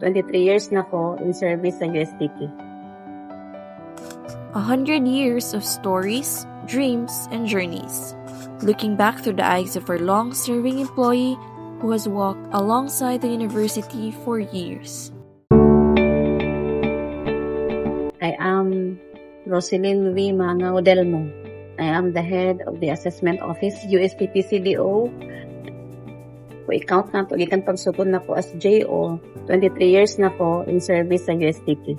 23 years na po in service sa USTP. 100 years of stories, dreams, and journeys. Looking back through the eyes of our long-serving employee who has walked alongside the university for years. I am Roselyn V. Mangao Delmo. I am the head of the Assessment Office, USTP CDO. Kung i-count na po, gikan pagsugod na po as JO, 23 years na po in service sa USTP.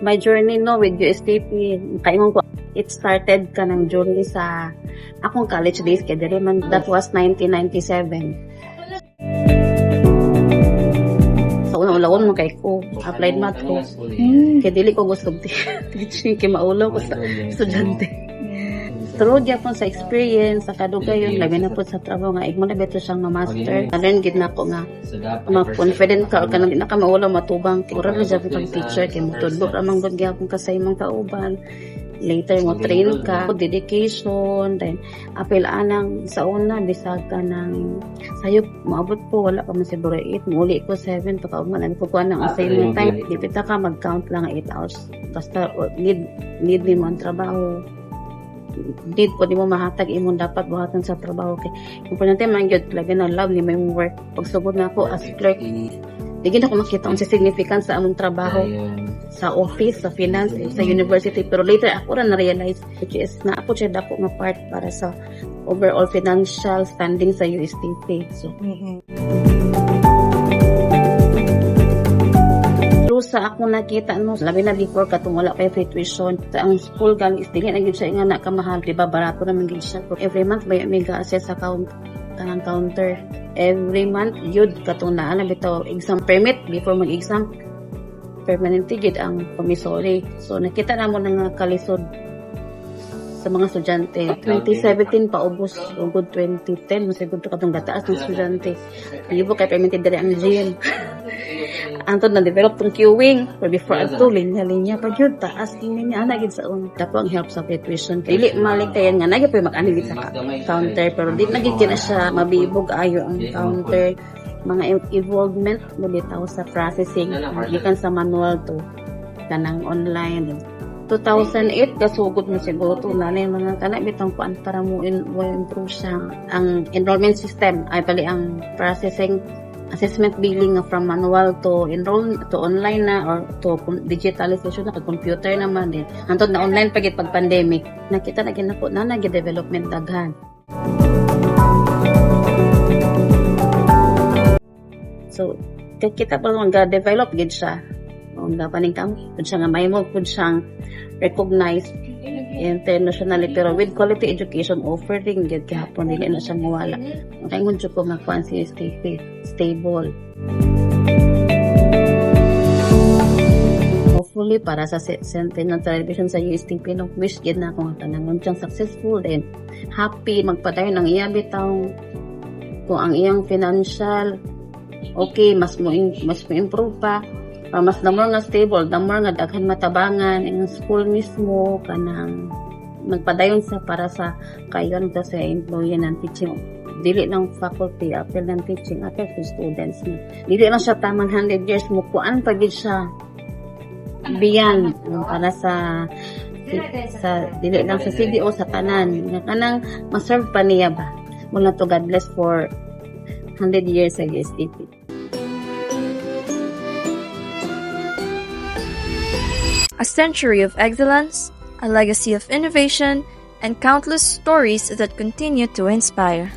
My journey with USTP, kaingon ko, it started ka ng journey sa akong college days kay diri man, that was 1997. Sa una-ulawon mo kay ko, applied math ko. Kaya dili ko gusto teaching, kaya maulaw ko sa estudyante. Through gyapon sa experience, sa kadugayon, labi na po sa trabaho nga, igmo na beto siyang ma-master. Learn gid na ko nga, ma-confident ka, o kanang na ka maulaw matubang. Kura na dyan kang teacher, kaya mo tudlo ramang good gyapon ka sa imong kauban. Later mo train ka, dedication, then apel anang sa una, bisag ka ng sayop, maabot po, wala ka man siguro 8, muli ko 7, pagkauman, ano po ko ng assignment time, dipita ka, mag-count lang 8 hours. Basta, need mo ang trabaho. Need po di mo mahatag imong dapat buhatan sa trabaho kay importante man gyud lagi na love ni may work pagsugod na ako as clerk di na ako makita ang significance sa among trabaho sa office sa finance sa university pero later ako ra na realize which is na ako siya dako nga part para sa overall financial standing sa USTP so sa ako nakita labi na before katong wala pa free tuition ang school gang is dili na gyud siya nga na kamahal di ba barato na man gyud siya every month may ga-assess account kanang counter every month yun katong naa na bitaw exam permit before mag-exam permanente gid ang promissory so nakita na mo nga kalisod sa mga estudyante 2017 paubos ugod 2010 masigod to katong gataas ng estudyante libo kay permanente diri ang gym antod na develop tong queuing pero before ato linya pag yun taas linya ana gid sa dapo ang help sa tuition dili malik kayan nga nagyapon mag-ani gid sa counter pero di na gid na siya mabibog ayo ang counter mga involvement mo bitaw sa processing gikan sa manual to kanang online 2008 kasugod mo siguro to na yung mga kana bitang kuan para mo improve siya ang enrollment system ay pali ang processing assessment billing from manual to enroll to online na or to digitalization na computer naman din. Antod na online pagit pag pandemic. Nakita na ginako na nag-development daghan. So, kita pa nga-develop gid siya. Kung dapaning kami, kung siya nga may mo, kung siyang recognized internationally pero with quality education offering gid gihapon dili na siya mawala kay ngun ko nga kuan si stable hopefully para sa Sentinel Television sa USTP no wish gid na ako nga tanan siyang successful and happy magpadayon ang iya bitaw kung ang iyang financial okay mas mo improve pa mas the more nga stable, the more nga daghan matabangan ang school mismo kanang magpadayon sa para sa kayon ta sa employee ng teaching dili ng faculty apel ng teaching apel sa students na dili lang siya tamang 100 years mo kuan pagid siya beyond para sa dili lang sa CDO sa tanan nga kanang ma-serve pa niya ba mula to God bless for 100 years sa USTP. A century of excellence, a legacy of innovation, and countless stories that continue to inspire.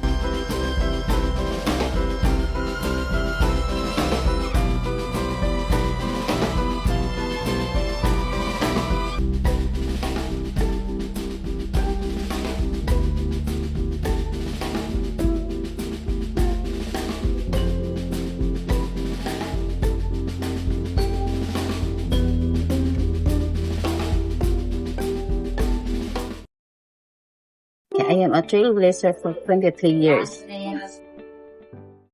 I am a trailblazer for 23 years.